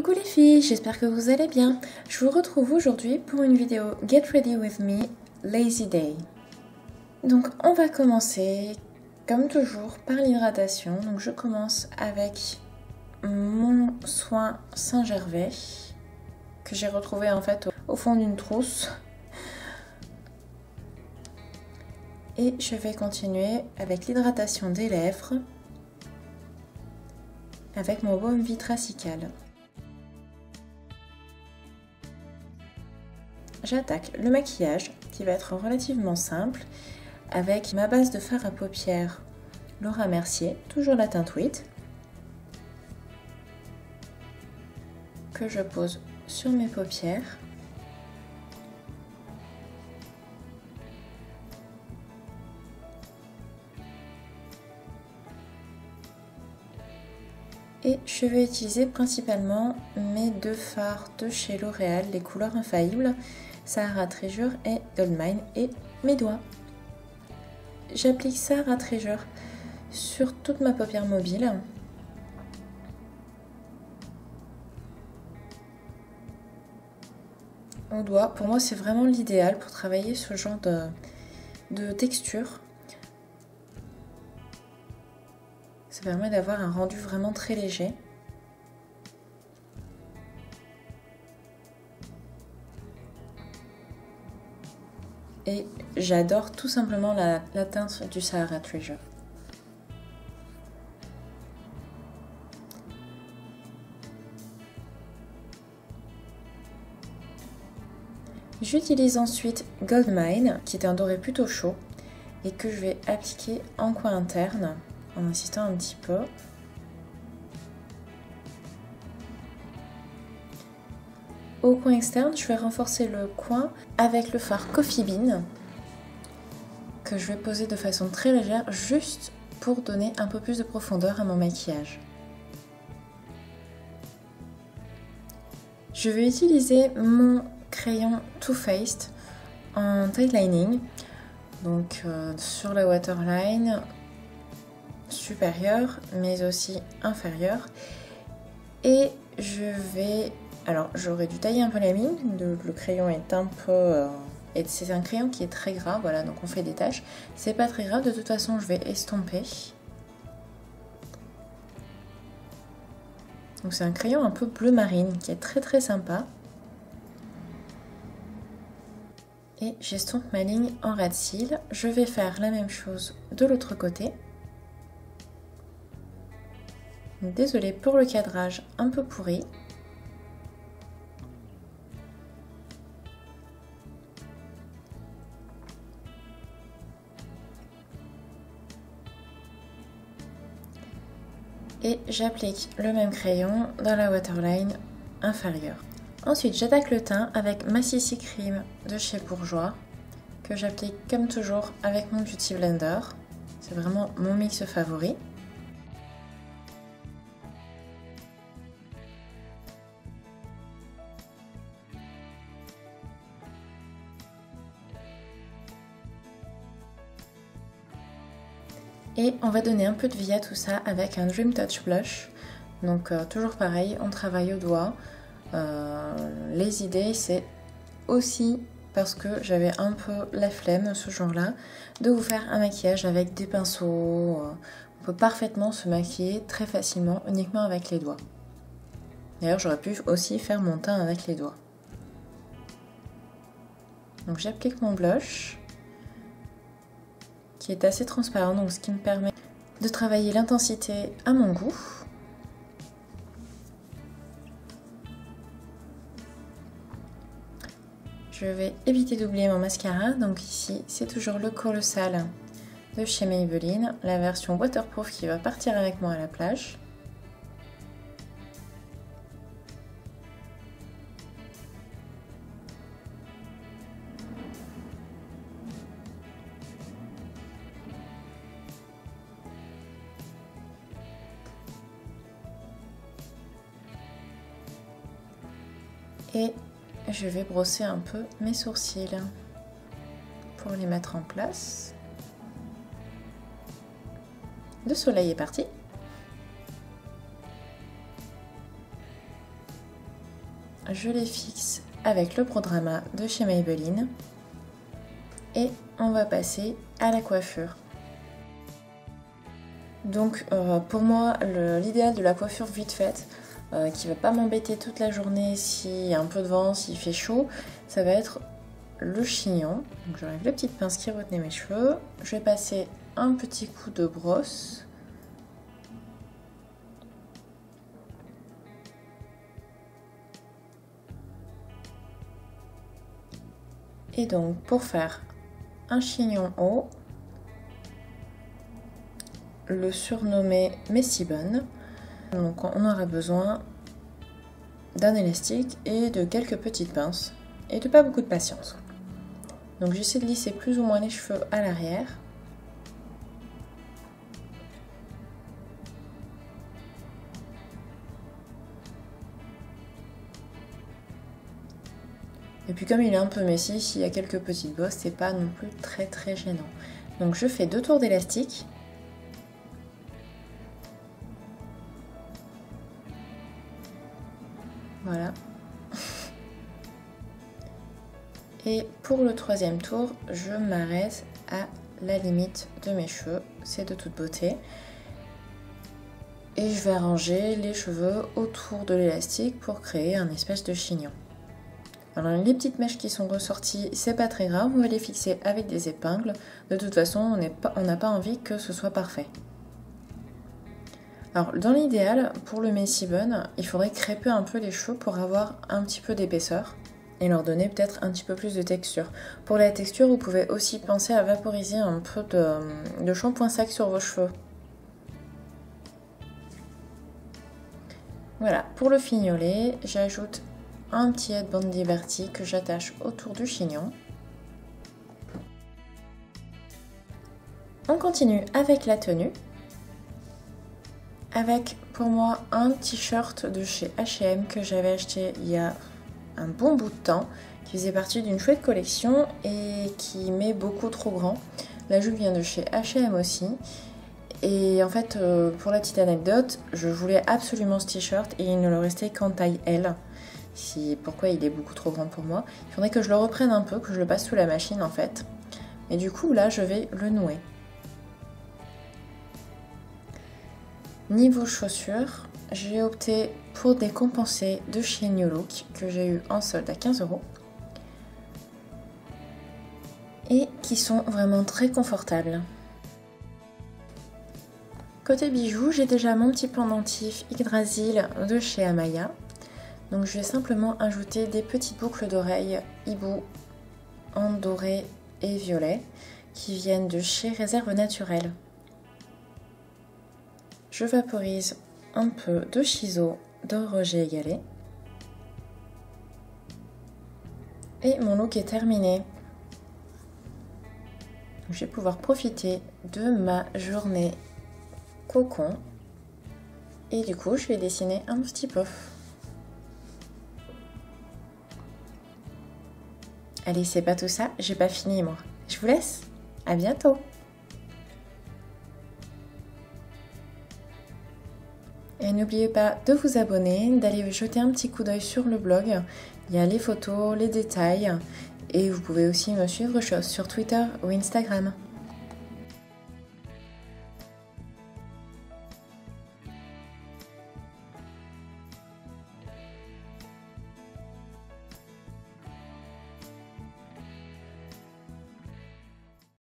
Coucou les filles, j'espère que vous allez bien. Je vous retrouve aujourd'hui pour une vidéo Get Ready With Me Lazy Day. Donc on va commencer comme toujours par l'hydratation. Donc je commence avec mon soin Saint-Gervais que j'ai retrouvé en fait au fond d'une trousse. Et je vais continuer avec l'hydratation des lèvres avec mon baume vitracical. J'attaque le maquillage qui va être relativement simple avec ma base de fard à paupières Laura Mercier, toujours la teinte 8, que je pose sur mes paupières. Et je vais utiliser principalement mes deux fards de chez L'Oréal, les couleurs infaillibles, Sahara Treasure et Goldmine, et mes doigts. J'applique Sahara Treasure sur toute ma paupière mobile. Au doigt, pour moi c'est vraiment l'idéal pour travailler ce genre de texture. Ça permet d'avoir un rendu vraiment très léger. Et j'adore tout simplement la teinte du Sahara Treasure. J'utilise ensuite Goldmine, qui est un doré plutôt chaud, et que je vais appliquer en coin interne, en insistant un petit peu. Au coin externe, je vais renforcer le coin avec le fard Coffee Bean que je vais poser de façon très légère, juste pour donner un peu plus de profondeur à mon maquillage. Je vais utiliser mon crayon Too Faced en tight lining, donc sur la waterline supérieure mais aussi inférieure, et je vais... Alors j'aurais dû tailler un peu la mine, le crayon est un peu... et c'est un crayon qui est très gras, voilà, donc on fait des taches. C'est pas très grave, de toute façon je vais estomper. Donc c'est un crayon un peu bleu marine qui est très très sympa. Et j'estompe ma ligne en ras de cils. Je vais faire la même chose de l'autre côté. Désolée pour le cadrage un peu pourri. Et j'applique le même crayon dans la waterline inférieure. Ensuite, j'attaque le teint avec ma CC Cream de chez Bourjois, que j'applique comme toujours avec mon Beauty Blender. C'est vraiment mon mix favori. Et on va donner un peu de vie à tout ça avec un Dream Touch Blush. Donc toujours pareil, on travaille au doigt. Les idées, c'est aussi parce que j'avais un peu la flemme ce jour-là de vous faire un maquillage avec des pinceaux. On peut parfaitement se maquiller très facilement uniquement avec les doigts. D'ailleurs, j'aurais pu aussi faire mon teint avec les doigts. Donc j'applique mon blush, qui est assez transparent, donc ce qui me permet de travailler l'intensité à mon goût. Je vais éviter d'oublier mon mascara, donc ici c'est toujours le Colossal de chez Maybelline, la version waterproof qui va partir avec moi à la plage. Et je vais brosser un peu mes sourcils pour les mettre en place. Le soleil est parti. je les fixe avec le Pro-Drama de chez Maybelline. Et on va passer à la coiffure. Donc pour moi, l'idéal de la coiffure vite faite, qui va pas m'embêter toute la journée s'il y a un peu de vent, s'il fait chaud, ça va être le chignon. Donc j'enlève les petites pinces qui retenaient mes cheveux. Je vais passer un petit coup de brosse. Et donc pour faire un chignon haut, le surnommé Messy Bun. Donc on aura besoin d'un élastique et de quelques petites pinces et de pas beaucoup de patience. Donc j'essaie de lisser plus ou moins les cheveux à l'arrière. Et puis comme il est un peu messy, s'il y a quelques petites bosses, c'est pas non plus très gênant. Donc je fais 2 tours d'élastique. Voilà. Et pour le 3e tour, je m'arrête à la limite de mes cheveux. C'est de toute beauté. Et je vais arranger les cheveux autour de l'élastique pour créer un espèce de chignon. Alors les petites mèches qui sont ressorties, c'est pas très grave, on va les fixer avec des épingles. De toute façon, on n'a pas envie que ce soit parfait. Alors dans l'idéal, pour le Messy Bun, il faudrait crêper un peu les cheveux pour avoir un petit peu d'épaisseur et leur donner peut-être un petit peu plus de texture. Pour la texture, vous pouvez aussi penser à vaporiser un peu de shampoing sec sur vos cheveux. Voilà, pour le fignoler, j'ajoute un petit headband Liberty que j'attache autour du chignon. On continue avec la tenue. Avec pour moi un t-shirt de chez H&M que j'avais acheté il y a un bon bout de temps, qui faisait partie d'une chouette collection et qui m'est beaucoup trop grand. La jupe vient de chez H&M aussi. Et en fait, pour la petite anecdote, je voulais absolument ce t-shirt et il ne le restait qu'en taille L. Pourquoi il est beaucoup trop grand pour moi. Il faudrait que je le reprenne un peu, que je le passe sous la machine en fait. Et du coup, là, je vais le nouer. Niveau chaussures, j'ai opté pour des compensés de chez New Look que j'ai eu en solde à 15 €. Et qui sont vraiment très confortables. Côté bijoux, j'ai déjà mon petit pendentif Yggdrasil de chez Amaya. Donc je vais simplement ajouter des petites boucles d'oreilles hibou en doré et violet qui viennent de chez Réserve Naturelle. Je vaporise un peu de Shiso d'or Roger égalé. Et mon look est terminé. Je vais pouvoir profiter de ma journée cocon. Et du coup, je vais dessiner un petit puff. Allez, c'est pas tout ça, j'ai pas fini moi. Je vous laisse, à bientôt. Et n'oubliez pas de vous abonner, d'aller jeter un petit coup d'œil sur le blog. Il y a les photos, les détails. Et vous pouvez aussi me suivre sur Twitter ou Instagram.